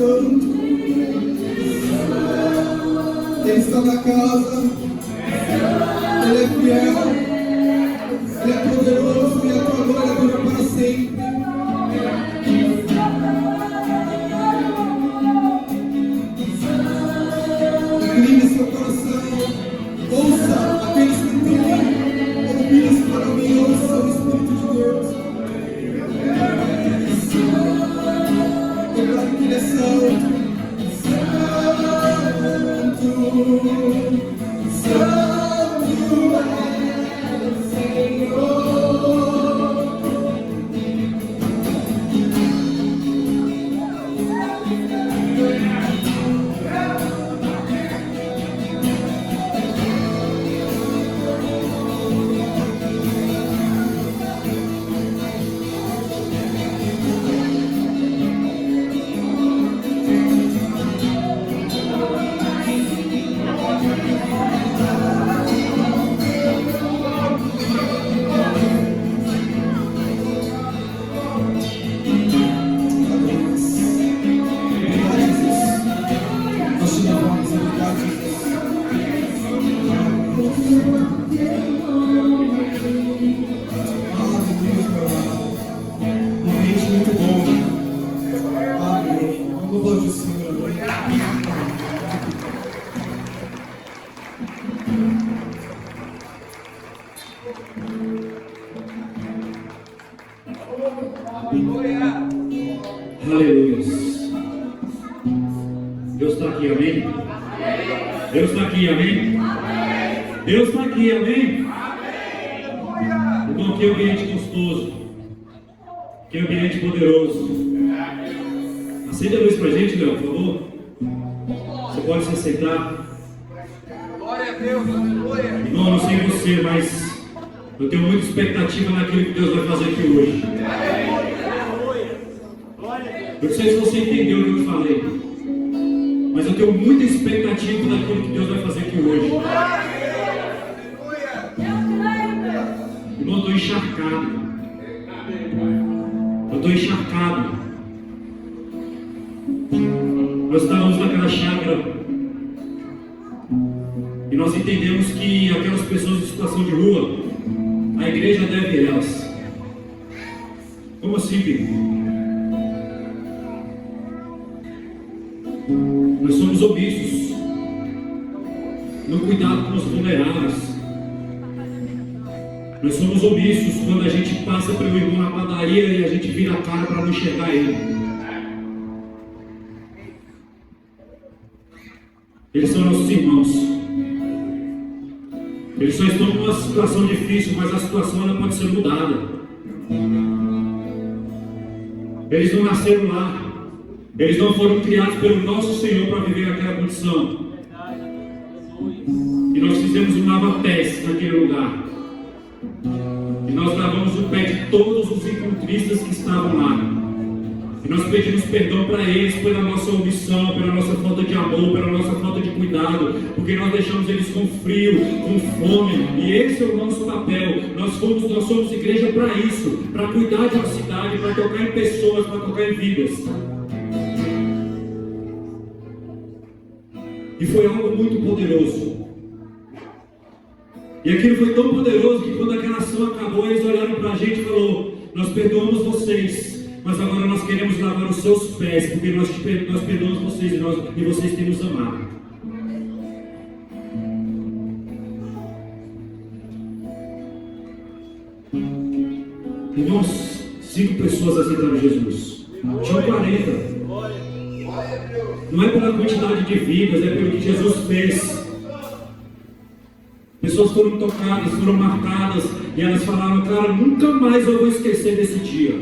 santo. Ele está na casa. Ele é fiel. Ele é poderoso. E a tua glória dura para sempre. Incline seu coração. Ouça aqueles que têm ouvidos para mim. Ouça o Espírito de Deus. Declare que Ele é santo. Santo é o Senhor. Aleluia. Deus está aqui, amém? Deus está aqui, amém? Deus está aqui, amém? Irmão, que ambiente gostoso, que ambiente poderoso. Acende a luz pra gente, Léo, por favor. Você pode se aceitar. Glória a Deus, aleluia. Irmão, não sei você, mas eu tenho muita expectativa naquilo que Deus vai fazer aqui hoje. Eu não sei se você entendeu o que eu falei, mas eu tenho muita expectativa naquilo que Deus vai fazer aqui hoje. Irmão, eu estou encharcado. Eu estou encharcado. Nós estávamos naquela chácara e nós entendemos que aquelas pessoas em situação de rua, a igreja deve elas. Como assim, filho? Nós somos omissos no cuidado com os vulneráveis. Nós somos omissos quando a gente passa pelo irmão na padaria e a gente vira a cara para não enxergar ele. Eles são nossos irmãos. Eles só estão numa situação difícil, mas a situação ela pode ser mudada. Eles não nasceram lá. Eles não foram criados pelo nosso Senhor para viver aquela condição. E nós fizemos um lava-pés naquele lugar. E nós lavamos o pé de todos os encontristas que estavam lá. E nós pedimos perdão para eles pela nossa omissão, pela nossa falta de amor, pela nossa falta de cuidado, porque nós deixamos eles com frio, com fome, e esse é o nosso papel. Nós somos igreja para isso, para cuidar de uma cidade, para tocar em pessoas, para tocar em vidas. E foi algo muito poderoso. E aquilo foi tão poderoso que quando aquela ação acabou, eles olharam para a gente e falaram: nós perdoamos vocês, mas agora nós queremos lavar os seus pés, porque nós perdoamos vocês e vocês têm nos amado. Irmãos, 5 pessoas aceitaram Jesus. Tinham 40. Não é pela quantidade de vidas, é pelo que Jesus fez. Pessoas foram tocadas, foram marcadas, e elas falaram: cara, nunca mais eu vou esquecer desse dia.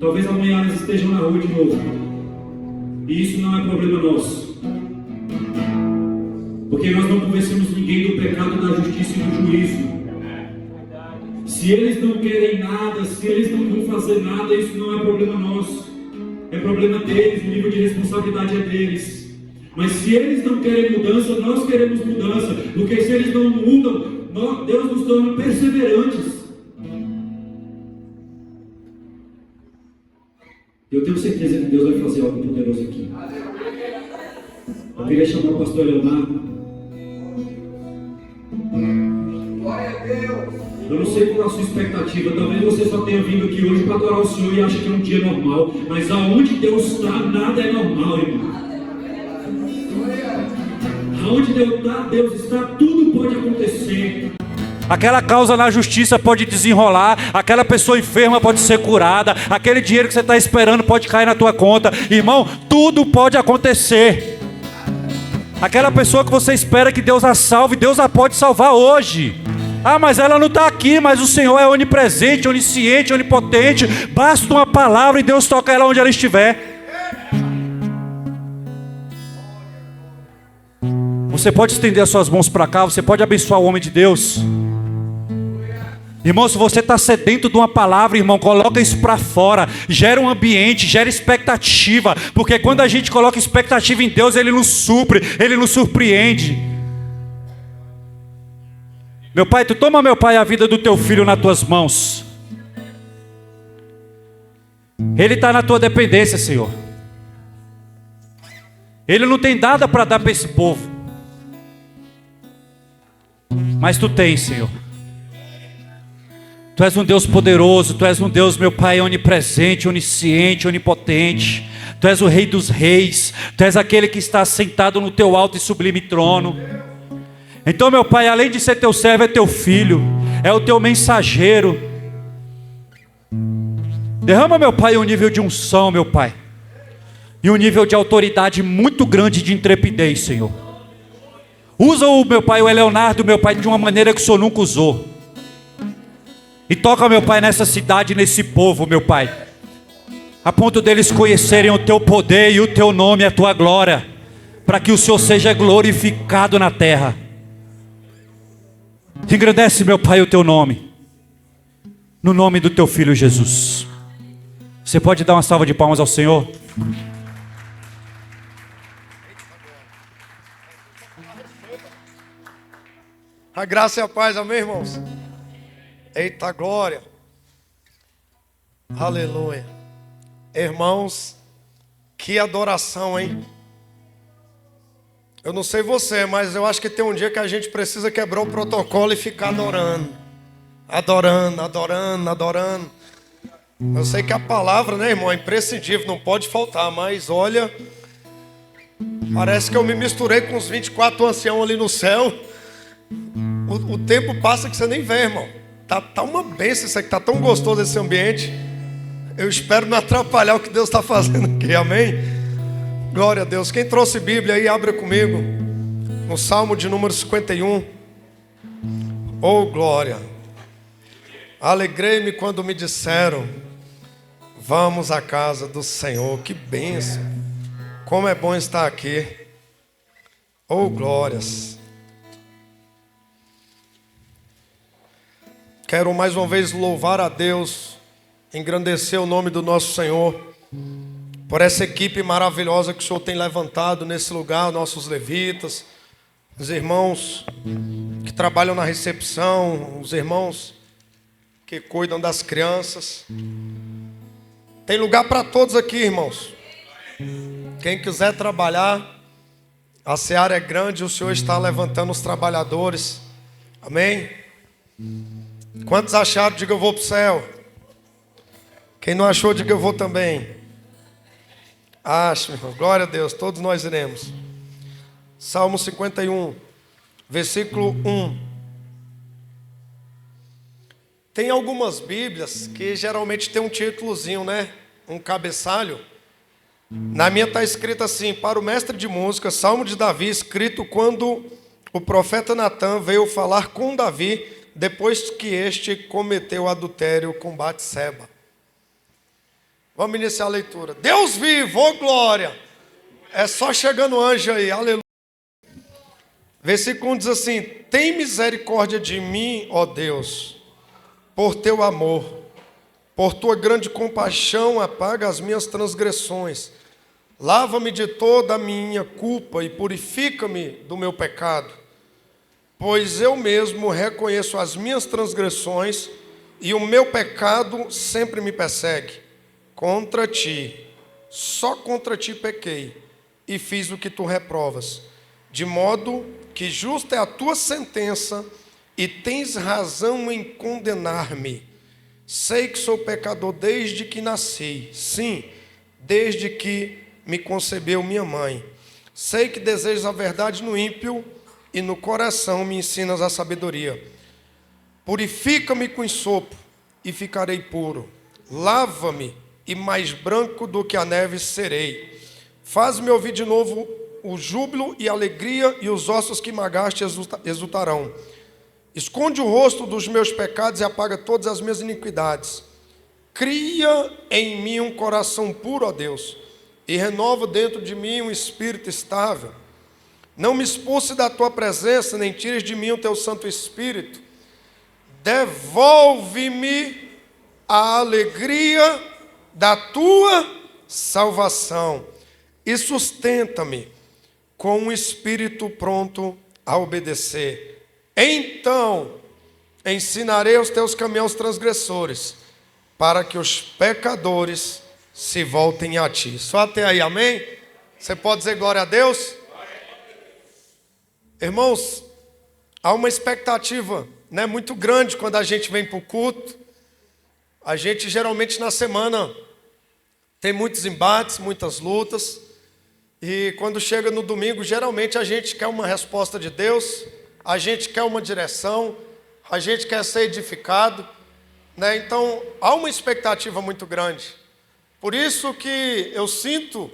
Talvez amanhã elas estejam na rua de novo, e isso não é problema nosso, porque nós não convencemos ninguém do pecado, da justiça e do juízo. Se eles não querem nada, se eles não vão fazer nada, isso não é problema nosso, é problema deles, o nível de responsabilidade é deles. Mas se eles não querem mudança, nós queremos mudança, porque se eles não mudam, Deus nos torna perseverantes. Eu tenho certeza que Deus vai fazer algo poderoso aqui. Eu queria chamar o pastor Leonardo. Glória a Deus. Eu não sei qual é a sua expectativa. Talvez você só tenha vindo aqui hoje para adorar o Senhor e acha que é um dia normal. Mas aonde Deus está, nada é normal, irmão. Aonde Deus está, tudo pode acontecer. Aquela causa na justiça pode desenrolar, aquela pessoa enferma pode ser curada, aquele dinheiro que você está esperando pode cair na tua conta. Irmão, tudo pode acontecer. Aquela pessoa que você espera que Deus a salve, Deus a pode salvar hoje. Ah, mas ela não está aqui, mas o Senhor é onipresente, onisciente, onipotente. Basta uma palavra e Deus toca ela onde ela estiver. Você pode estender as suas mãos para cá, você pode abençoar o homem de Deus. Irmão, se você está sedento de uma palavra, irmão, coloca isso para fora. Gera um ambiente, gera expectativa. Porque quando a gente coloca expectativa em Deus, Ele nos supre, Ele nos surpreende. Meu Pai, Tu toma, meu Pai, a vida do Teu filho nas Tuas mãos. Ele está na Tua dependência, Senhor. Ele não tem nada para dar para esse povo. Mas Tu tens, Senhor. Tu és um Deus poderoso, Tu és um Deus, meu Pai, onipresente, onisciente, onipotente. Tu és o Rei dos reis, Tu és aquele que está sentado no Teu alto e sublime trono. Então, meu Pai, além de ser Teu servo, é Teu filho, é o Teu mensageiro. Derrama, meu Pai, um nível de unção, meu Pai, e um nível de autoridade muito grande de intrepidez, Senhor. Usa o meu Pai, o Leonardo, meu Pai, de uma maneira que o Senhor nunca usou. E toca, meu Pai, nessa cidade, nesse povo, meu Pai, a ponto deles conhecerem o Teu poder e o Teu nome, a Tua glória, para que o Senhor seja glorificado na terra. Engrandece, meu Pai, o Teu nome, no nome do Teu Filho Jesus. Você pode dar uma salva de palmas ao Senhor? A graça e a paz, amém, irmãos? Eita glória. Aleluia. Irmãos, que adoração, hein? Eu não sei você, mas eu acho que tem um dia que a gente precisa quebrar o protocolo e ficar adorando. Adorando, adorando, adorando. Eu sei que a palavra, né, irmão, é imprescindível, não pode faltar, mas olha, parece que eu me misturei com os 24 anciãos ali no céu. O tempo passa que você nem vê, irmão. Tá uma bênção isso aqui, tá tão gostoso esse ambiente. Eu espero não atrapalhar o que Deus está fazendo aqui, amém? Glória a Deus. Quem trouxe Bíblia aí, abra comigo no Salmo de número 51. Oh, glória. Alegrei-me quando me disseram: vamos à casa do Senhor. Que bênção. Como é bom estar aqui. Oh, glórias. Quero mais uma vez louvar a Deus, engrandecer o nome do nosso Senhor, por essa equipe maravilhosa que o Senhor tem levantado nesse lugar, nossos levitas, os irmãos que trabalham na recepção, os irmãos que cuidam das crianças. Tem lugar para todos aqui, irmãos. Quem quiser trabalhar, a seara é grande, o Senhor está levantando os trabalhadores. Amém? Quantos acharam, diga eu vou para o céu. Quem não achou, diga eu vou também. Acho, meu irmão. Glória a Deus, todos nós iremos. Salmo 51, versículo 1. Tem algumas Bíblias que geralmente tem um títulozinho, né? Um cabeçalho. Na minha está escrito assim: para o mestre de música, Salmo de Davi, escrito quando o profeta Natan veio falar com Davi, depois que este cometeu adultério com Batseba. Vamos iniciar a leitura. Deus vivo, oh glória. É só chegando o anjo aí, aleluia. Versículo 1 diz assim: tem misericórdia de mim, ó Deus, por teu amor, por tua grande compaixão, apaga as minhas transgressões. Lava-me de toda a minha culpa e purifica-me do meu pecado. Pois eu mesmo reconheço as minhas transgressões e o meu pecado sempre me persegue. contra ti, só contra ti pequei, e fiz o que tu reprovas, de modo que justa é a tua sentença, e tens razão em condenar-me. Sei que sou pecador desde que nasci, sim, desde que me concebeu minha mãe. Sei que desejas a verdade no ímpio, e no coração me ensinas a sabedoria. Purifica-me com ensopo, e ficarei puro. Lava-me, e mais branco do que a neve serei. Faz-me ouvir de novo o júbilo e a alegria, e os ossos que magaste exultarão. Esconde o rosto dos meus pecados e apaga todas as minhas iniquidades. Cria em mim um coração puro, ó Deus, e renova dentro de mim um espírito estável. Não me expulse da tua presença, nem tires de mim o teu Santo Espírito. Devolve-me a alegria da tua salvação e sustenta-me com um espírito pronto a obedecer. Então ensinarei os teus caminhos transgressores, para que os pecadores se voltem a ti. Só até aí, amém? Você pode dizer glória a Deus? Irmãos, há uma expectativa, né, muito grande quando a gente vem para o culto. A gente geralmente na semana tem muitos embates, muitas lutas. E quando chega no domingo, geralmente a gente quer uma resposta de Deus, a gente quer uma direção, a gente quer ser edificado, né? Então há uma expectativa muito grande. Por isso que eu sinto,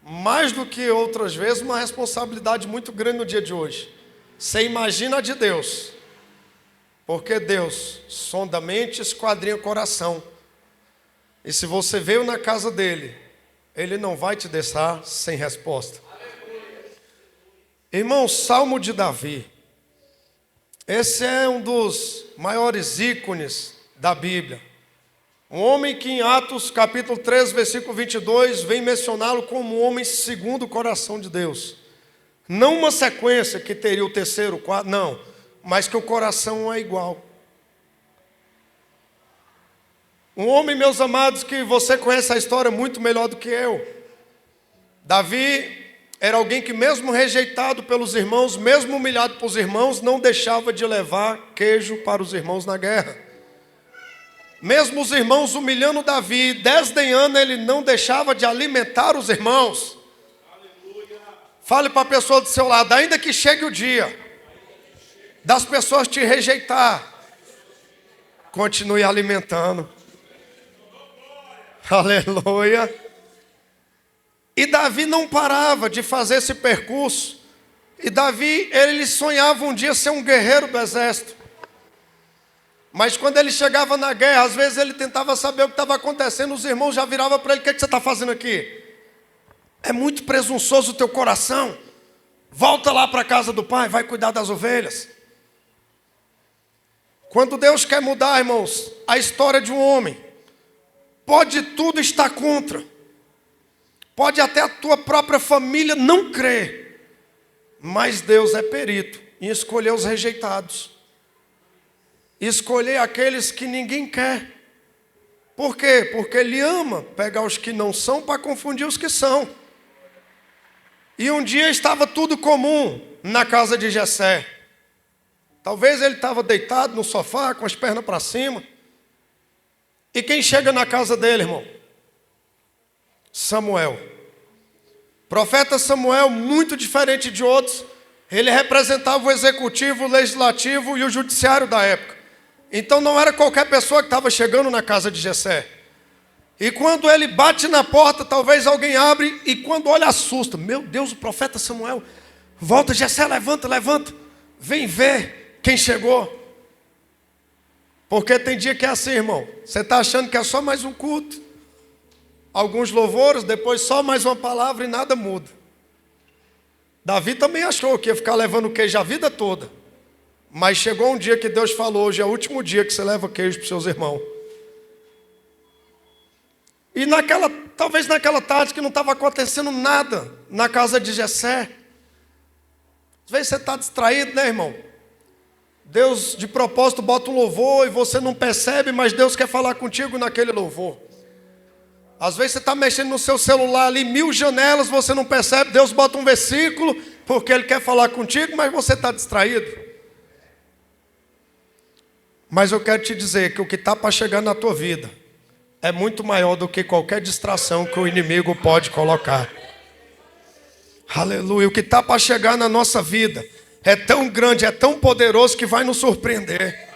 mais do que outras vezes, uma responsabilidade muito grande no dia de hoje. Você imagina a de Deus, porque Deus sonda a mente, esquadrinha o coração. E se você veio na casa dele, ele não vai te deixar sem resposta. Irmão, Salmo de Davi. Esse é um dos maiores ícones da Bíblia. Um homem que em Atos capítulo 3, versículo 22, vem mencioná-lo como um homem segundo o coração de Deus. Não uma sequência que teria o terceiro, o quarto, não. Mas que o coração é igual. Um homem, meus amados, que você conhece a história muito melhor do que eu. Davi era alguém que mesmo rejeitado pelos irmãos, mesmo humilhado pelos irmãos, não deixava de levar queijo para os irmãos na guerra. Mesmo os irmãos humilhando Davi, desdenhando, ele não deixava de alimentar os irmãos. Fale para a pessoa do seu lado, ainda que chegue o dia das pessoas te rejeitar, continue alimentando. Aleluia. E Davi não parava de fazer esse percurso. E Davi, ele sonhava um dia ser um guerreiro do exército. Mas quando ele chegava na guerra, às vezes ele tentava saber o que estava acontecendo. Os irmãos já viravam para ele: o que você está fazendo aqui? É muito presunçoso o teu coração. Volta lá para a casa do pai, vai cuidar das ovelhas. Quando Deus quer mudar, irmãos, a história de um homem, pode tudo estar contra. Pode até a tua própria família não crer. Mas Deus é perito em escolher os rejeitados. Escolher aqueles que ninguém quer. Por quê? Porque Ele ama pegar os que não são para confundir os que são. E um dia estava tudo comum na casa de Jessé. Talvez ele estava deitado no sofá com as pernas para cima. E quem chega na casa dele, irmão? Samuel. Profeta Samuel, muito diferente de outros, ele representava o executivo, o legislativo e o judiciário da época. Então não era qualquer pessoa que estava chegando na casa de Jessé. E quando ele bate na porta, talvez alguém abre, e quando olha, assusta. Meu Deus, o profeta Samuel. Volta, Jessé, levanta, levanta. Vem ver quem chegou. Porque tem dia que é assim, irmão. Você está achando que é só mais um culto. Alguns louvores, depois só mais uma palavra e nada muda. Davi também achou que ia ficar levando queijo a vida toda. Mas chegou um dia que Deus falou: hoje é o último dia que você leva queijo para os seus irmãos. E talvez naquela tarde que não estava acontecendo nada na casa de Jessé. Às vezes você está distraído, né, irmão? Deus de propósito bota um louvor e você não percebe, mas Deus quer falar contigo naquele louvor. Às vezes você está mexendo no seu celular ali, 1000 janelas, você não percebe, Deus bota um versículo, porque Ele quer falar contigo, mas você está distraído. Mas eu quero te dizer que o que está para chegar na tua vida é muito maior do que qualquer distração que o inimigo pode colocar. Aleluia. O que está para chegar na nossa vida é tão grande, é tão poderoso que vai nos surpreender.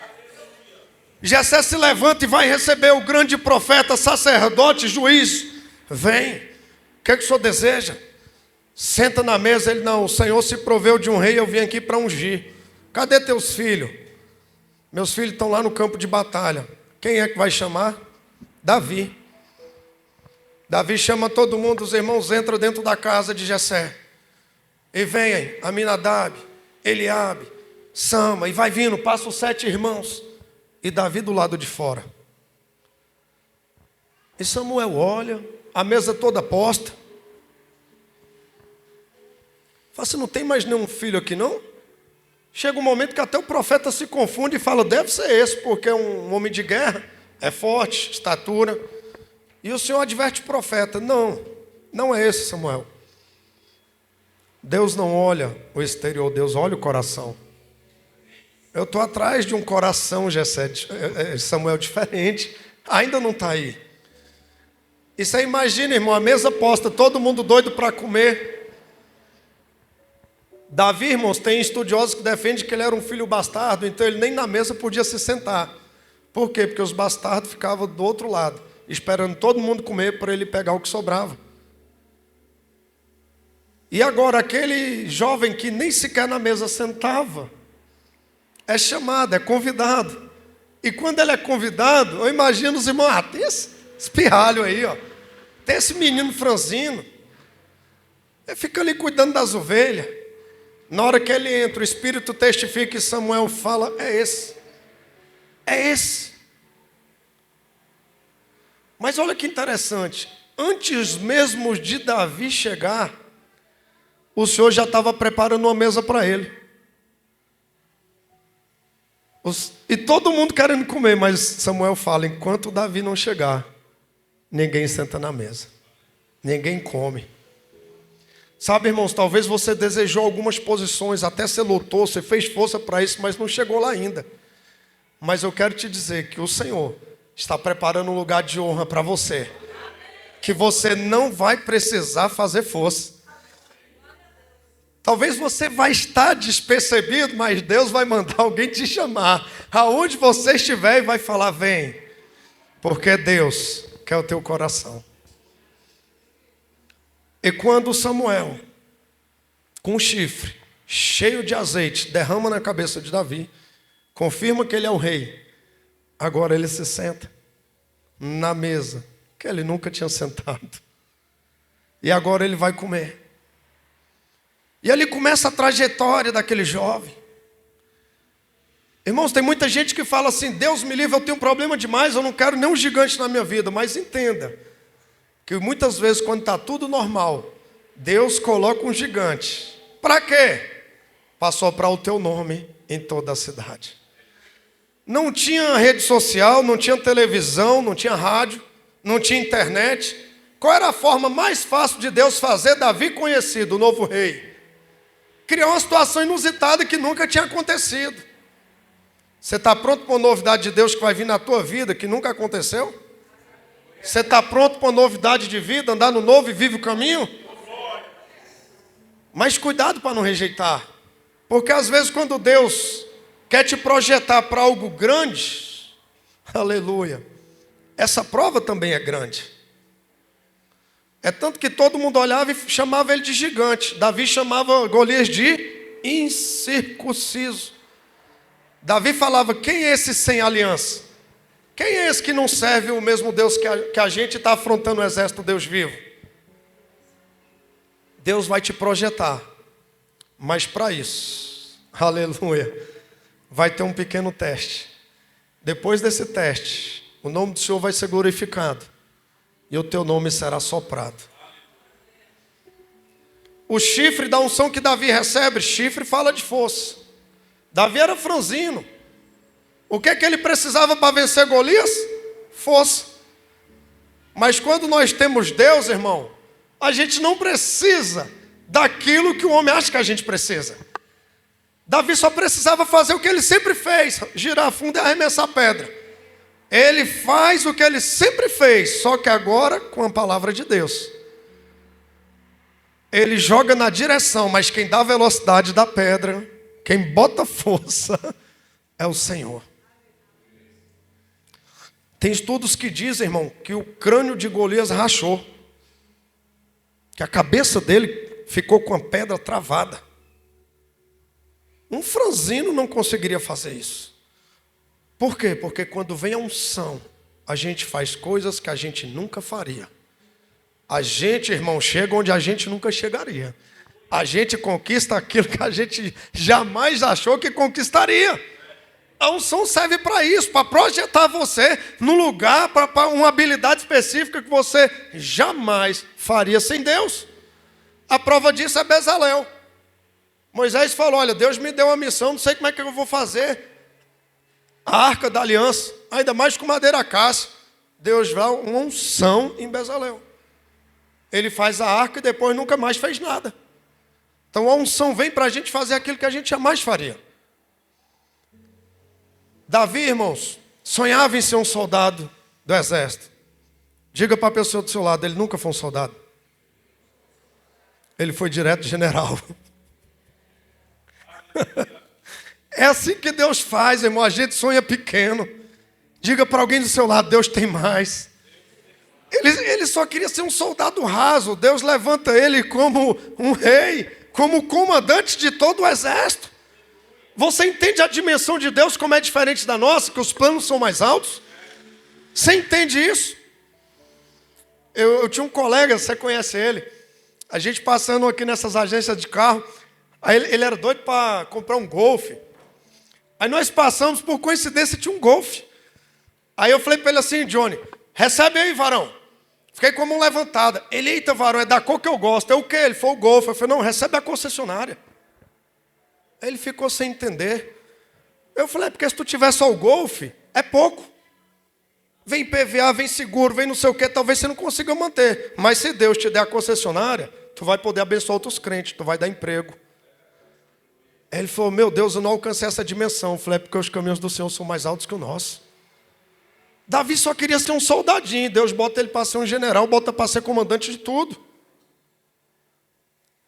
Jessé se levanta e vai receber o grande profeta, sacerdote, juiz. Vem. O que é que o senhor deseja? Senta na mesa. Ele, não, o Senhor se proveu de um rei, eu vim aqui para ungir. Cadê teus filhos? Meus filhos estão lá no campo de batalha. Quem é que vai chamar? Davi. Davi chama todo mundo, os irmãos entram dentro da casa de Jessé. E vem Aminadab, Eliabe, Sama, e vai vindo, passa os 7 irmãos. E Davi do lado de fora. E Samuel olha, a mesa toda posta. Fala, você não tem mais nenhum filho aqui não? Chega um momento que até o profeta se confunde e fala, deve ser esse, porque é um homem de guerra, é forte, estatura. E o Senhor adverte o profeta, não, não é esse, Samuel. Deus não olha o exterior, Deus olha o coração. Eu estou atrás de um coração, Jessé, Samuel, diferente. Ainda não está aí. E você imagina, irmão, a mesa posta, todo mundo doido para comer. Davi, irmãos, tem estudiosos que defendem que ele era um filho bastardo, então ele nem na mesa podia se sentar. Por quê? Porque os bastardos ficavam do outro lado, esperando todo mundo comer para ele pegar o que sobrava. E agora, aquele jovem que nem sequer na mesa sentava, é chamado, é convidado. E quando ele é convidado, eu imagino os irmãos, tem esse pirralho aí, ó. Tem esse menino franzino. Ele fica ali cuidando das ovelhas. Na hora que ele entra, o Espírito testifica e Samuel fala, é esse. É esse. Mas olha que interessante. Antes mesmo de Davi chegar, o Senhor já estava preparando uma mesa para ele. E todo mundo querendo comer, mas Samuel fala, enquanto Davi não chegar, ninguém senta na mesa, ninguém come. Sabe, irmãos, talvez você desejou algumas posições, até você lutou, você fez força para isso, mas não chegou lá ainda. Mas eu quero te dizer que o Senhor está preparando um lugar de honra para você, que você não vai precisar fazer força. Talvez você vai estar despercebido, mas Deus vai mandar alguém te chamar. Aonde você estiver e vai falar, vem. Porque Deus quer o teu coração. E quando Samuel, com um chifre, cheio de azeite, derrama na cabeça de Davi, confirma que ele é o rei, agora ele se senta na mesa, que ele nunca tinha sentado. E agora ele vai comer. E ali começa a trajetória daquele jovem. Irmãos, tem muita gente que fala assim, Deus me livre, eu tenho um problema demais, eu não quero nenhum gigante na minha vida. Mas entenda, que muitas vezes quando está tudo normal, Deus coloca um gigante. Para quê? Para soprar o teu nome em toda a cidade. Não tinha rede social, não tinha televisão, não tinha rádio, não tinha internet. Qual era a forma mais fácil de Deus fazer Davi conhecido, o novo rei? Criou uma situação inusitada que nunca tinha acontecido. Você está pronto para uma novidade de Deus que vai vir na tua vida, que nunca aconteceu? Você está pronto para uma novidade de vida, andar no novo e vive o caminho? Mas cuidado para não rejeitar. Porque às vezes quando Deus quer te projetar para algo grande, aleluia, essa prova também é grande. É tanto que todo mundo olhava e chamava ele de gigante. Davi chamava Golias de incircunciso. Davi falava, quem é esse sem aliança? Quem é esse que não serve o mesmo Deus que a gente está afrontando o exército do Deus vivo? Deus vai te projetar. Mas para isso, aleluia, vai ter um pequeno teste. Depois desse teste, o nome do Senhor vai ser glorificado. E o teu nome será soprado. O chifre da unção que Davi recebe, chifre fala de força. Davi era franzino. O que é que ele precisava para vencer Golias? Força. Mas quando nós temos Deus, irmão, a gente não precisa daquilo que o homem acha que a gente precisa. Davi só precisava fazer o que ele sempre fez, girar fundo e arremessar pedra. Ele faz o que ele sempre fez, só que agora com a palavra de Deus. Ele joga na direção, mas quem dá velocidade da pedra, quem bota força, é o Senhor. Tem estudos que dizem, irmão, que o crânio de Golias rachou. Que a cabeça dele ficou com a pedra travada. Um franzino não conseguiria fazer isso. Por quê? Porque quando vem a unção, a gente faz coisas que a gente nunca faria. A gente, irmão, chega onde a gente nunca chegaria. A gente conquista aquilo que a gente jamais achou que conquistaria. A unção serve para isso, para projetar você no lugar, para uma habilidade específica que você jamais faria sem Deus. A prova disso é Bezalel. Moisés falou, olha, Deus me deu uma missão, não sei como é que eu vou fazer. A arca da aliança, ainda mais com madeira acácia. Deus dá uma unção em Bezalel. Ele faz a arca e depois nunca mais fez nada. Então a unção vem para a gente fazer aquilo que a gente jamais faria. Davi, irmãos, sonhava em ser um soldado do exército. Diga para a pessoa do seu lado, ele nunca foi um soldado. Ele foi direto general. É assim que Deus faz, irmão. A gente sonha pequeno. Diga para alguém do seu lado, Deus tem mais. Ele só queria ser um soldado raso. Deus levanta ele como um rei, como comandante de todo o exército. Você entende a dimensão de Deus como é diferente da nossa, que os planos são mais altos? Você entende isso? Eu tinha um colega, você conhece ele, a gente passando aqui nessas agências de carro, aí ele era doido para comprar um Golf. Aí nós passamos, por coincidência, tinha um Golf. Aí eu falei para ele assim, Johnny, recebe aí, varão. Fiquei com a mão levantada. Ele, eita, varão, é da cor que eu gosto. É o quê? Ele foi o Golf. Eu falei, não, recebe a concessionária. Aí ele ficou sem entender. Eu falei, porque se tu tiver só o Golf, é pouco. Vem PVA, vem seguro, vem não sei o quê, talvez você não consiga manter. Mas se Deus te der a concessionária, tu vai poder abençoar outros crentes, tu vai dar emprego. Aí ele falou, meu Deus, eu não alcancei essa dimensão. Eu falei, porque os caminhos do Senhor são mais altos que o nosso. Davi só queria ser um soldadinho. Deus bota ele para ser um general, bota para ser comandante de tudo.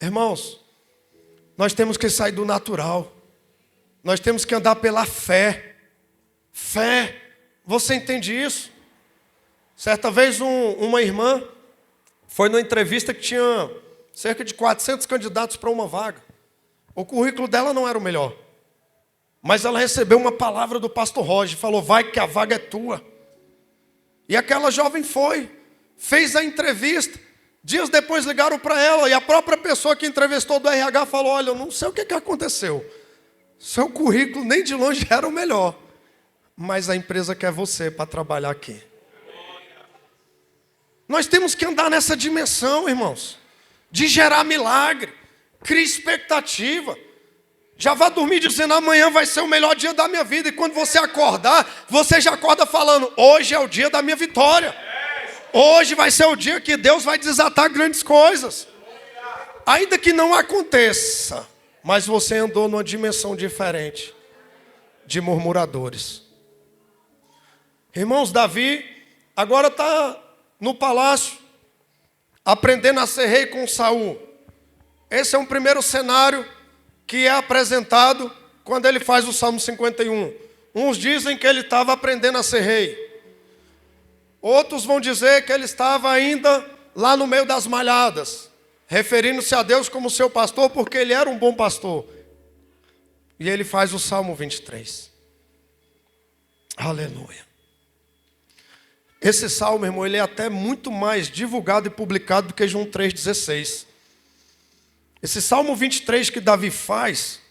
Irmãos, nós temos que sair do natural. Nós temos que andar pela fé. Fé. Você entende isso? Certa vez uma irmã foi numa entrevista que tinha cerca de 400 candidatos para uma vaga. O currículo dela não era o melhor. Mas ela recebeu uma palavra do pastor Roger. Falou, vai que a vaga é tua. E aquela jovem foi. Fez a entrevista. Dias depois ligaram para ela. E a própria pessoa que entrevistou do RH falou, olha, eu não sei o que aconteceu. Seu currículo nem de longe era o melhor. Mas a empresa quer você para trabalhar aqui. Nós temos que andar nessa dimensão, irmãos. De gerar milagre. Criar expectativa. Já vá dormir dizendo, amanhã vai ser o melhor dia da minha vida. E quando você acordar, você já acorda falando, hoje é o dia da minha vitória. Hoje vai ser o dia que Deus vai desatar grandes coisas. Ainda que não aconteça, mas você andou numa dimensão diferente de murmuradores. Irmãos, Davi agora está no palácio, aprendendo a ser rei com Saul. Esse é um primeiro cenário que é apresentado quando ele faz o Salmo 51. Uns dizem que ele estava aprendendo a ser rei. Outros vão dizer que ele estava ainda lá no meio das malhadas, referindo-se a Deus como seu pastor, porque ele era um bom pastor. E ele faz o Salmo 23. Aleluia. Esse salmo, irmão, ele é até muito mais divulgado e publicado do que João 3,16. Esse Salmo 23 que Davi faz,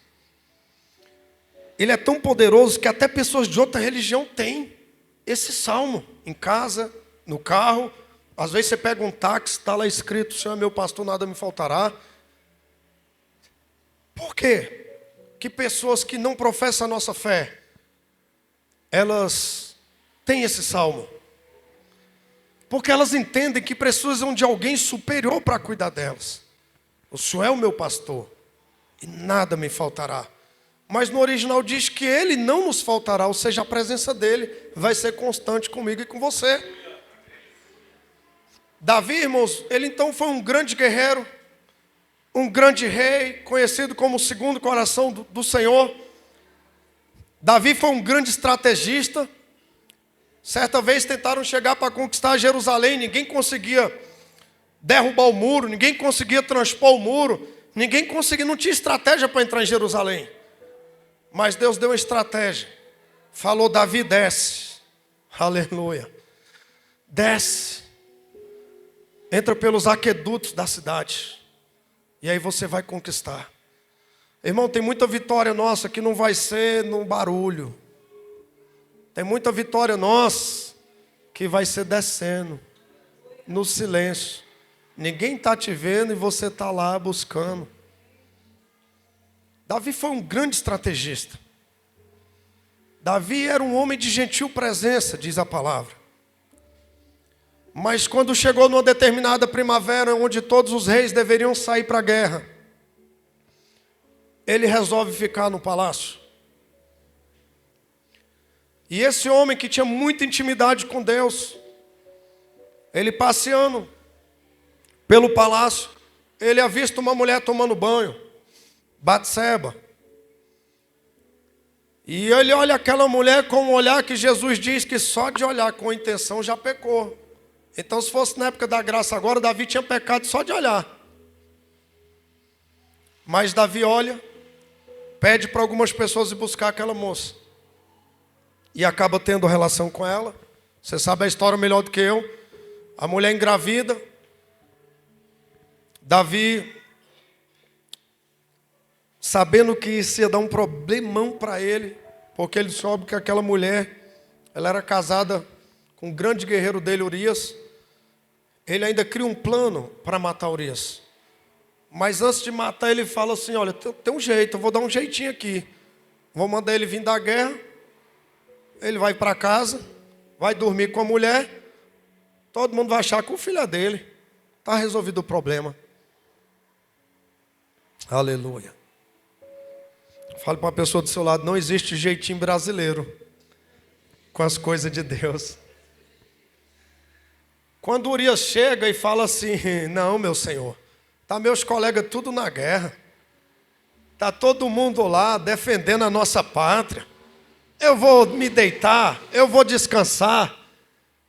ele é tão poderoso que até pessoas de outra religião têm esse salmo em casa, no carro. Às vezes você pega um táxi, está lá escrito, Senhor é meu pastor, nada me faltará. Por quê? Que pessoas que não professam a nossa fé, elas têm esse salmo. Porque elas entendem que precisam de alguém superior para cuidar delas. O Senhor é o meu pastor e nada me faltará. Mas no original diz que Ele não nos faltará, ou seja, a presença dEle vai ser constante comigo e com você. Davi, irmãos, ele então foi um grande guerreiro, um grande rei, conhecido como o segundo coração do Senhor. Davi foi um grande estrategista. Certa vez tentaram chegar para conquistar Jerusalém, ninguém conseguia derrubar o muro, ninguém conseguia transpor o muro, ninguém conseguia, não tinha estratégia para entrar em Jerusalém. Mas Deus deu uma estratégia. Falou: Davi, desce. Aleluia. Desce. Entra pelos aquedutos da cidade. E aí você vai conquistar. Irmão, tem muita vitória nossa que não vai ser no barulho. Tem muita vitória nossa que vai ser descendo, no silêncio. Ninguém está te vendo e você está lá buscando. Davi foi um grande estrategista. Davi era um homem de gentil presença, diz a palavra. Mas quando chegou numa determinada primavera, onde todos os reis deveriam sair para a guerra, ele resolve ficar no palácio. E esse homem que tinha muita intimidade com Deus, ele passeando pelo palácio, ele avista uma mulher tomando banho, Batseba. E ele olha aquela mulher com um olhar que Jesus diz que só de olhar com intenção já pecou. Então, se fosse na época da graça agora, Davi tinha pecado só de olhar. Mas Davi olha, pede para algumas pessoas ir buscar aquela moça. E acaba tendo relação com ela. Você sabe a história melhor do que eu. A mulher engravida. Davi, sabendo que isso ia dar um problemão para ele, porque ele soube que aquela mulher, ela era casada com o grande guerreiro dele, Urias. Ele ainda cria um plano para matar Urias. Mas antes de matar, ele fala assim: olha, tem um jeito, eu vou dar um jeitinho aqui. Vou mandar ele vir da guerra. Ele vai para casa, vai dormir com a mulher. Todo mundo vai achar que o filho é dele. Está resolvido o problema. Aleluia. Fale para a pessoa do seu lado: não existe jeitinho brasileiro com as coisas de Deus. Quando Urias chega e fala assim: não, meu senhor, tá meus colegas tudo na guerra. Tá todo mundo lá defendendo a nossa pátria. Eu vou me deitar, eu vou descansar.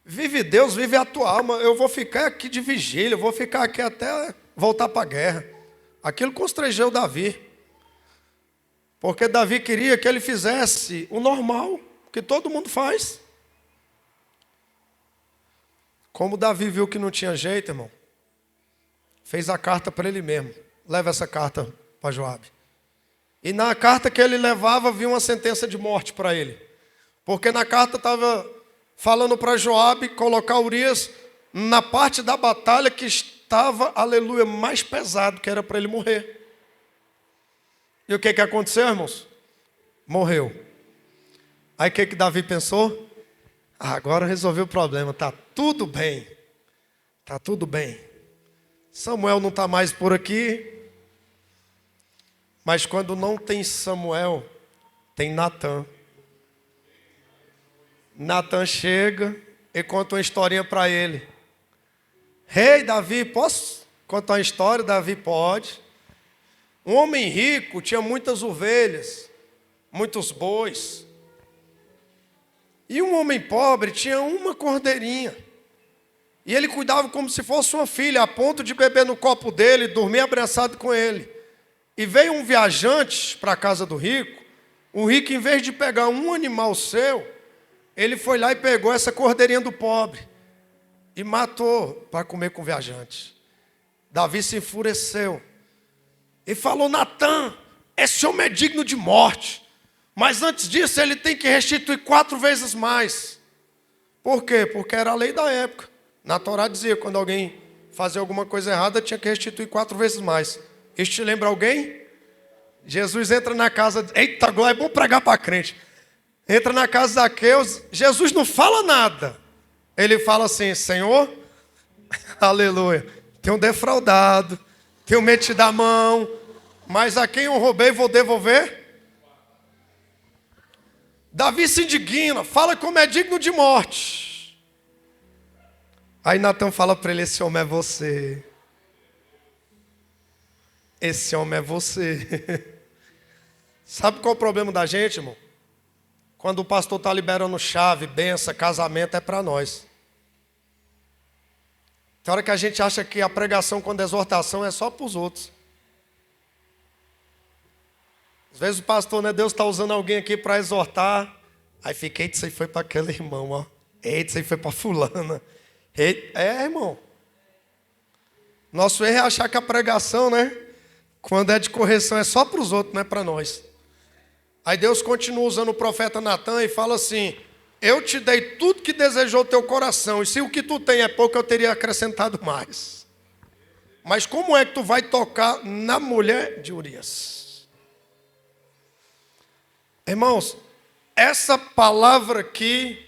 Vive Deus, vive a tua alma. Eu vou ficar aqui de vigília, eu vou ficar aqui até voltar para a guerra. Aquilo constrangeu Davi. Porque Davi queria que ele fizesse o normal, que todo mundo faz. Como Davi viu que não tinha jeito, irmão, fez a carta para ele mesmo. Leva essa carta para Joabe. E na carta que ele levava, havia uma sentença de morte para ele. Porque na carta estava falando para Joabe colocar Urias na parte da batalha que estava, aleluia, mais pesado, que era para ele morrer. E o que aconteceu, irmãos? Morreu. Aí o que Davi pensou? Agora resolveu o problema, está tudo bem. Está tudo bem. Samuel não está mais por aqui. Mas quando não tem Samuel, tem Natã. Natã chega e conta uma historinha para ele. Rei Davi, posso contar uma história? Davi pode. Um homem rico tinha muitas ovelhas, muitos bois. E um homem pobre tinha uma cordeirinha. E ele cuidava como se fosse uma filha, a ponto de beber no copo dele e dormir abraçado com ele. E veio um viajante para a casa do rico. O rico, em vez de pegar um animal seu, ele foi lá e pegou essa cordeirinha do pobre e matou para comer com o viajante. Davi se enfureceu e falou: Natã, esse homem é digno de morte. Mas antes disso ele tem que restituir 4 vezes mais. Por quê? Porque era a lei da época. Na Torá dizia, quando alguém fazia alguma coisa errada, tinha que restituir 4 vezes mais. Isso te lembra alguém? Jesus entra na casa... Eita, glória, é bom pregar para crente. Entra na casa de Zaqueu, Jesus não fala nada. Ele fala assim: Senhor, aleluia, tenho defraudado, tenho metido a mão, mas a quem eu roubei vou devolver. Davi se indigna, fala como é digno de morte. Aí Natan fala para ele: esse homem é você. Esse homem é você. Sabe qual é o problema da gente, irmão? Quando o pastor está liberando chave, benção, casamento, é para nós. Tem hora que a gente acha que a pregação quando exortação é só para os outros. Às vezes o pastor, né, Deus está usando alguém aqui para exortar. Aí fica: eita, isso aí foi para aquele irmão, ó. Eita, isso aí foi para fulana. Eita. É, irmão. Nosso erro é achar que a pregação, né, quando é de correção, é só para os outros, não é para nós. Aí Deus continua usando o profeta Natan e fala assim: eu te dei tudo que desejou o teu coração, e se o que tu tem é pouco, eu teria acrescentado mais. Mas como é que tu vai tocar na mulher de Urias? Irmãos, essa palavra aqui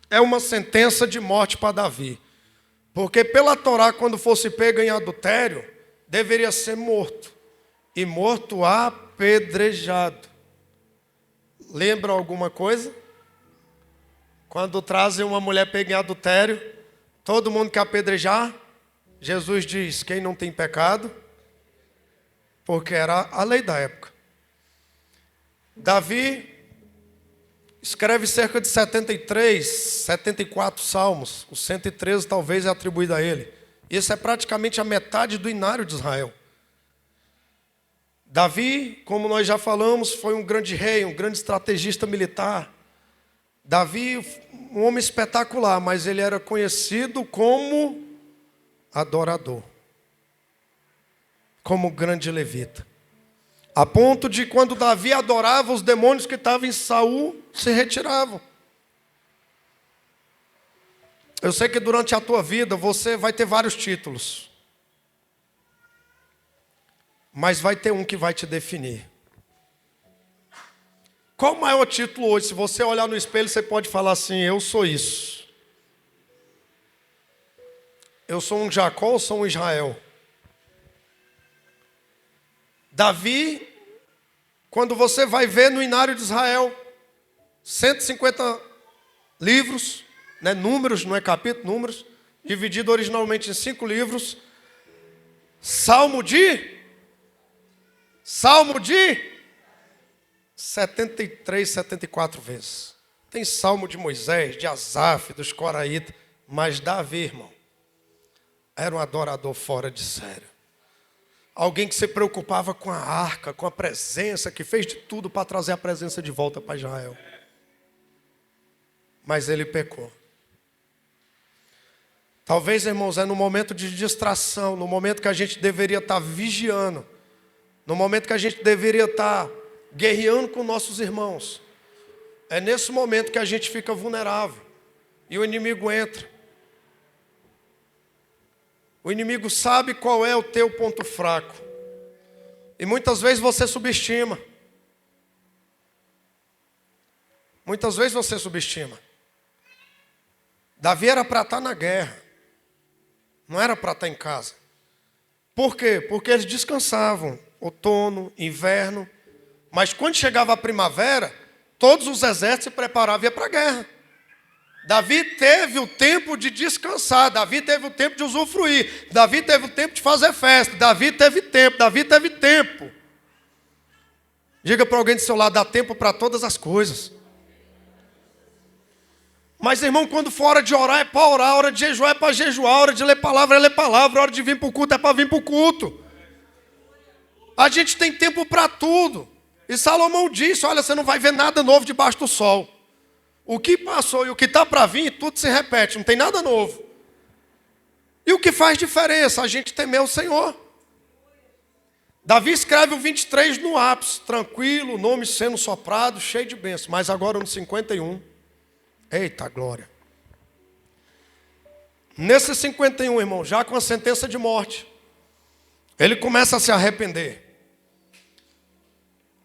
é uma sentença de morte para Davi. Porque pela Torá, quando fosse pego em adultério, deveria ser morto. E morto apedrejado. Lembra alguma coisa? Quando trazem uma mulher pega em adultério, todo mundo quer apedrejar. Jesus diz: quem não tem pecado, porque era a lei da época. Davi escreve cerca de 73, 74 salmos. O 113 talvez é atribuído a ele. Isso é praticamente a metade do inário de Israel. Davi, como nós já falamos, foi um grande rei, um grande estrategista militar. Davi, um homem espetacular, mas ele era conhecido como adorador, como grande levita. A ponto de quando Davi adorava, os demônios que estavam em Saul se retiravam. Eu sei que durante a tua vida você vai ter vários títulos. Mas vai ter um que vai te definir. Qual o maior título hoje? Se você olhar no espelho, você pode falar assim: eu sou isso. Eu sou um Jacó ou sou um Israel? Davi, quando você vai ver no inário de Israel, 150 livros, né, números, não é capítulo, números, dividido originalmente em 5 livros. Salmo de 73, 74 vezes. Tem salmo de Moisés, de Asaf, dos Coraítas. Mas Davi, irmão, era um adorador fora de sério. Alguém que se preocupava com a arca, com a presença, que fez de tudo para trazer a presença de volta para Israel. Mas ele pecou. Talvez, irmãos, é no momento de distração, no momento que a gente deveria estar vigiando, no momento que a gente deveria estar guerreando com nossos irmãos. É nesse momento que a gente fica vulnerável. E o inimigo entra. O inimigo sabe qual é o teu ponto fraco. E muitas vezes você subestima. Muitas vezes você subestima. Davi era para estar na guerra. Não era para estar em casa. Por quê? Porque eles descansavam. Outono, inverno. Mas quando chegava a primavera, todos os exércitos se preparavam e iam para a guerra. Davi teve o tempo de descansar. Davi teve o tempo de usufruir. Davi teve o tempo de fazer festa. Davi teve tempo. Diga para alguém do seu lado: dá tempo para todas as coisas. Mas, irmão, quando for hora de orar, é para orar. Hora de jejuar, é para jejuar. Hora de ler palavra, é ler palavra. Hora de vir para o culto, é para vir para o culto. A gente tem tempo para tudo. E Salomão disse: olha, você não vai ver nada novo debaixo do sol. O que passou e o que está para vir, tudo se repete, não tem nada novo. E o que faz diferença? A gente temer o Senhor. Davi escreve o 23 no ápice, tranquilo, o nome sendo soprado, cheio de bênçãos. Mas agora no 51, eita glória. Nesse 51, irmão, já com a sentença de morte, ele começa a se arrepender.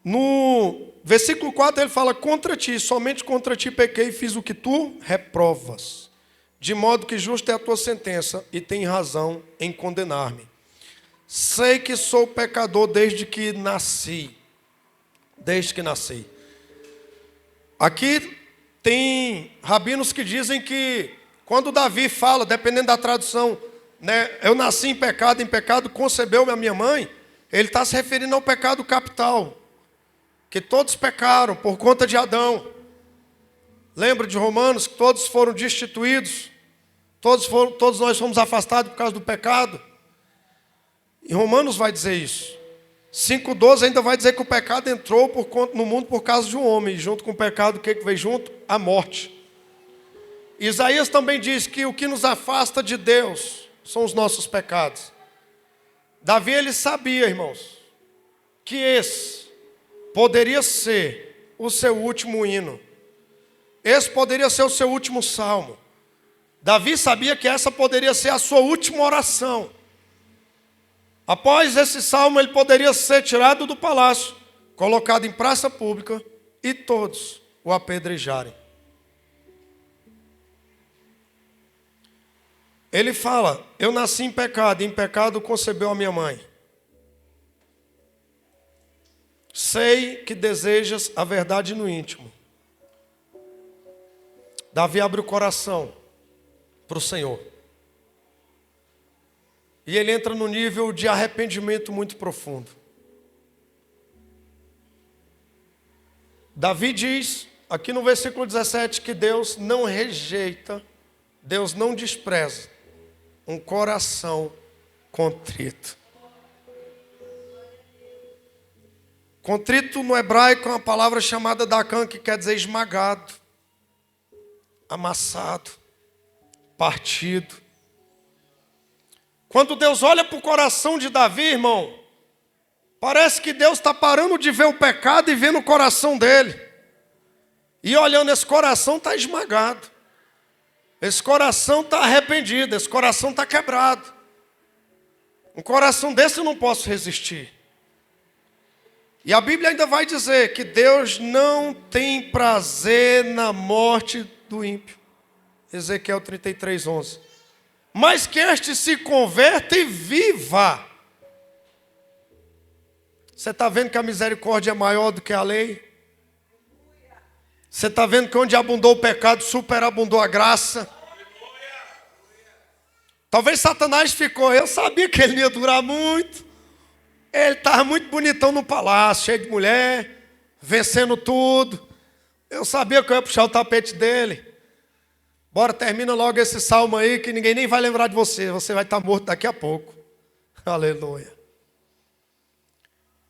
No versículo 4 ele fala: contra ti, somente contra ti pequei e fiz o que tu reprovas. de modo que justa é a tua sentença e tem razão em condenar-me. Sei que sou pecador desde que nasci. Desde que nasci. Aqui tem rabinos que dizem que quando Davi fala, dependendo da tradução, né, eu nasci em pecado concebeu-me a minha mãe, ele está se referindo ao pecado capital, que todos pecaram por conta de Adão. Lembra de Romanos, que todos foram destituídos, todos nós fomos afastados por causa do pecado. E Romanos vai dizer isso. 5,12 ainda vai dizer que o pecado entrou no mundo por causa de um homem, e junto com o pecado, o que veio junto? A morte. Isaías também diz que o que nos afasta de Deus são os nossos pecados. Davi, ele sabia, irmãos, que esse poderia ser o seu último hino. Esse poderia ser o seu último salmo. Davi sabia que essa poderia ser a sua última oração. Após esse salmo, ele poderia ser tirado do palácio, colocado em praça pública e todos o apedrejarem. Ele fala, eu nasci em pecado concebeu a minha mãe. Sei que desejas a verdade no íntimo. Davi abre o coração para o Senhor. E ele entra no nível de arrependimento muito profundo. Davi diz, aqui no versículo 17, que Deus não rejeita, Deus não despreza um coração contrito. Contrito no hebraico é uma palavra chamada dakan, que quer dizer esmagado, amassado, partido. Quando Deus olha para o coração de Davi, irmão, parece que Deus está parando de ver o pecado e vendo o coração dele. E olhando, esse coração está esmagado. Esse coração está arrependido, esse coração está quebrado. Um coração desse eu não posso resistir. E a Bíblia ainda vai dizer que Deus não tem prazer na morte do ímpio. Ezequiel 33:11. Mas que este se converta e viva. Você está vendo que a misericórdia é maior do que a lei? Você está vendo que onde abundou o pecado, superabundou a graça? Talvez Satanás ficou, eu sabia que ele não ia durar muito. Ele estava muito bonitão no palácio, cheio de mulher, vencendo tudo. Eu sabia que eu ia puxar o tapete dele. Bora, termina logo esse salmo aí, que ninguém nem vai lembrar de você. Você vai estar morto daqui a pouco. Aleluia.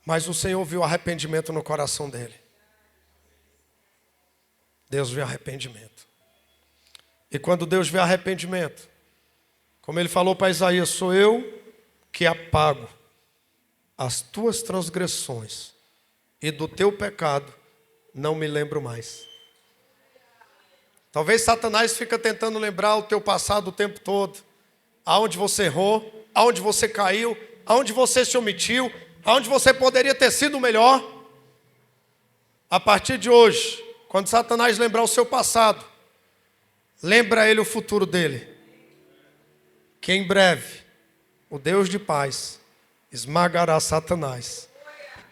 Mas o Senhor viu arrependimento no coração dele. Deus vê arrependimento. E quando Deus vê arrependimento, como ele falou para Isaías, sou eu que apago as tuas transgressões e do teu pecado não me lembro mais. Talvez Satanás fica tentando lembrar o teu passado o tempo todo. Aonde você errou, aonde você caiu, aonde você se omitiu, aonde você poderia ter sido melhor. A partir de hoje, quando Satanás lembrar o seu passado, lembra ele o futuro dele. Que em breve, o Deus de paz esmagará Satanás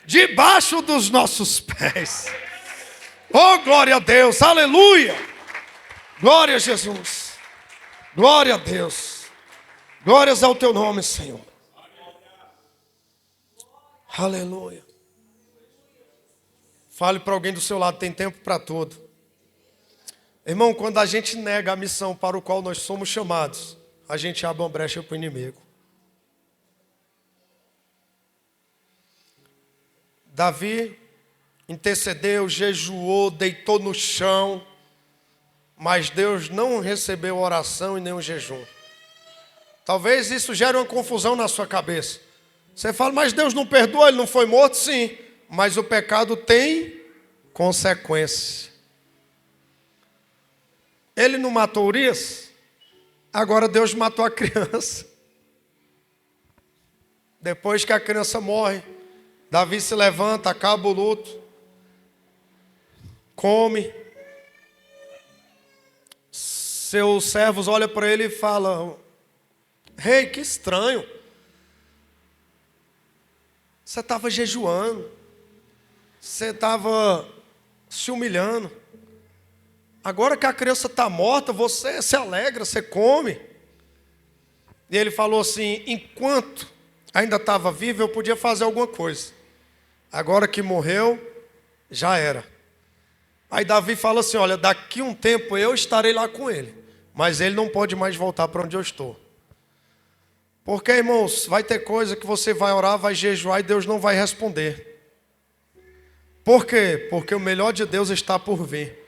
debaixo dos nossos pés. Oh, glória a Deus, aleluia! Glória a Jesus, glória a Deus, glórias ao teu nome, Senhor. Aleluia. Fale para alguém do seu lado, tem tempo para tudo. Irmão, quando a gente nega a missão para o qual nós somos chamados, a gente abre uma brecha para o inimigo. Davi intercedeu, jejuou, deitou no chão, mas Deus não recebeu oração e nem um jejum. Talvez isso gere uma confusão na sua cabeça. Você fala, mas Deus não perdoa, ele não foi morto? Sim, mas o pecado tem consequência. Ele não matou Urias? Agora Deus matou a criança. Depois que a criança morre, Davi se levanta, acaba o luto, se seus servos olham para ele e falam: rei, que estranho. Você estava jejuando. Você estava se humilhando. Agora que a criança está morta, você se alegra, você come. E ele falou assim: enquanto ainda estava vivo, eu podia fazer alguma coisa. Agora que morreu, já era. Aí Davi fala assim: olha, daqui um tempo eu estarei lá com ele, mas ele não pode mais voltar para onde eu estou. Porque, irmãos, vai ter coisa que você vai orar, vai jejuar e Deus não vai responder. Por quê? Porque o melhor de Deus está por vir.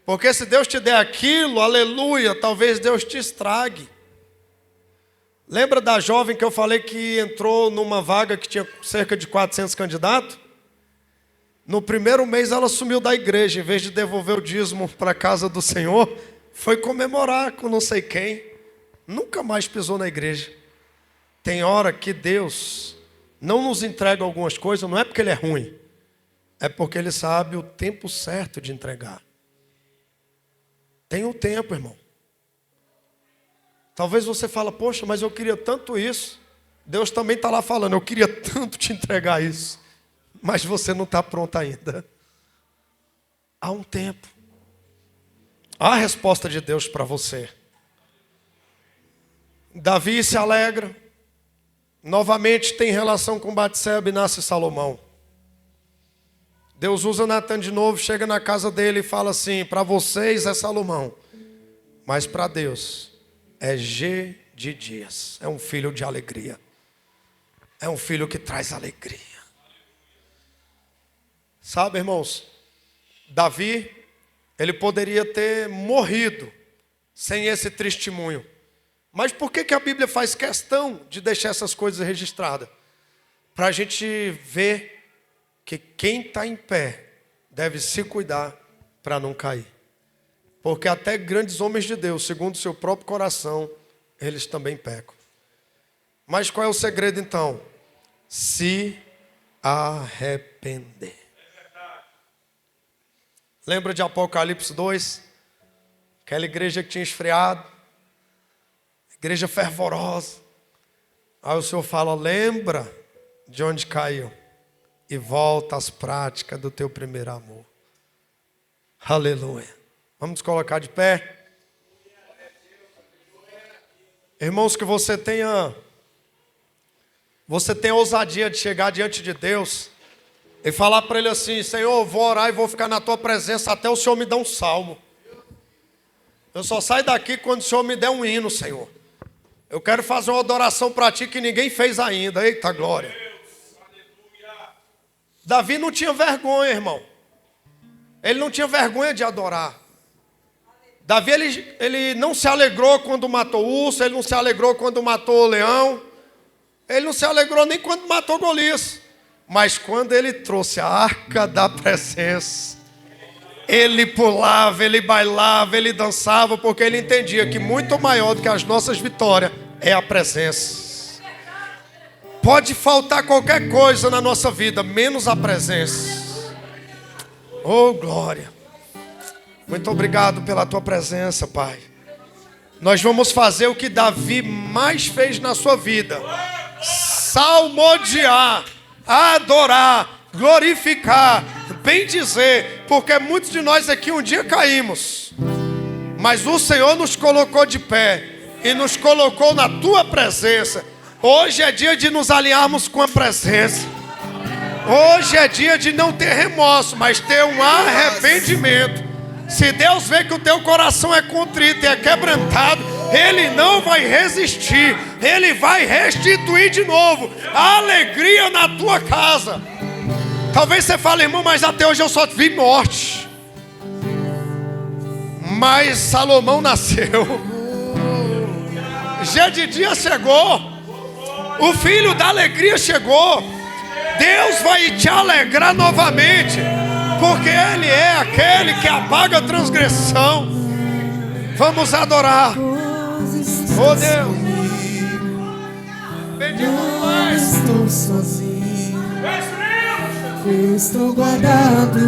Porque se Deus te der aquilo, aleluia, talvez Deus te estrague. Lembra da jovem que eu falei que entrou numa vaga que tinha cerca de 400 candidatos? No primeiro mês ela sumiu da igreja, em vez de devolver o dízimo para a casa do Senhor, foi comemorar com não sei quem. Nunca mais pisou na igreja. Tem hora que Deus não nos entrega algumas coisas, não é porque Ele é ruim, é porque Ele sabe o tempo certo de entregar. Tem um tempo, irmão. Talvez você fale: poxa, mas eu queria tanto isso. Deus também está lá falando: eu queria tanto te entregar isso, mas você não está pronto ainda. Há um tempo. Há a resposta de Deus para você. Davi se alegra. Novamente tem relação com Batseba e nasce Salomão. Deus usa Natan de novo, chega na casa dele e fala assim: para vocês é Salomão, mas para Deus é G de dias. É um filho de alegria. É um filho que traz alegria. Sabe, irmãos, Davi, ele poderia ter morrido sem esse testemunho. Mas por que a Bíblia faz questão de deixar essas coisas registradas? Para a gente ver que quem está em pé deve se cuidar para não cair. Porque até grandes homens de Deus, segundo o seu próprio coração, eles também pecam. Mas qual é o segredo então? Se arrepender. Lembra de Apocalipse 2? Aquela igreja que tinha esfriado, igreja fervorosa. Aí o Senhor fala: lembra de onde caiu e volta às práticas do teu primeiro amor. Aleluia. Vamos nos colocar de pé. Irmãos, que você tenha ousadia de chegar diante de Deus e falar para Ele assim: Senhor, eu vou orar e vou ficar na tua presença até o Senhor me dar um salmo. Eu só saio daqui quando o Senhor me der um hino, Senhor. Eu quero fazer uma adoração para Ti que ninguém fez ainda. Eita glória. Davi não tinha vergonha, irmão. Ele não tinha vergonha de adorar. Davi, ele não se alegrou quando matou o urso, ele não se alegrou quando matou o leão, ele não se alegrou nem quando matou Golias. Mas quando ele trouxe a arca da presença, ele pulava, ele bailava, ele dançava, porque ele entendia que muito maior do que as nossas vitórias é a presença. Pode faltar qualquer coisa na nossa vida, menos a presença. Oh, glória. Muito obrigado pela tua presença, Pai. Nós vamos fazer o que Davi mais fez na sua vida: salmodiar, adorar, glorificar, bendizer, porque muitos de nós aqui um dia caímos, mas o Senhor nos colocou de pé e nos colocou na tua presença. Hoje é dia de nos alinharmos com a presença. Hoje é dia de não ter remorso, mas ter um arrependimento. Se Deus vê que o teu coração é contrito e é quebrantado, Ele não vai resistir, Ele vai restituir de novo a alegria na tua casa. Talvez você fale: irmão, mas até hoje eu só vi morte. Mas Salomão nasceu, G de dia chegou, o filho da alegria chegou. Deus vai te alegrar novamente, porque Ele é aquele que apaga a transgressão. Vamos adorar. Oh Deus, bendito Pai. Estou sozinho, estou guardado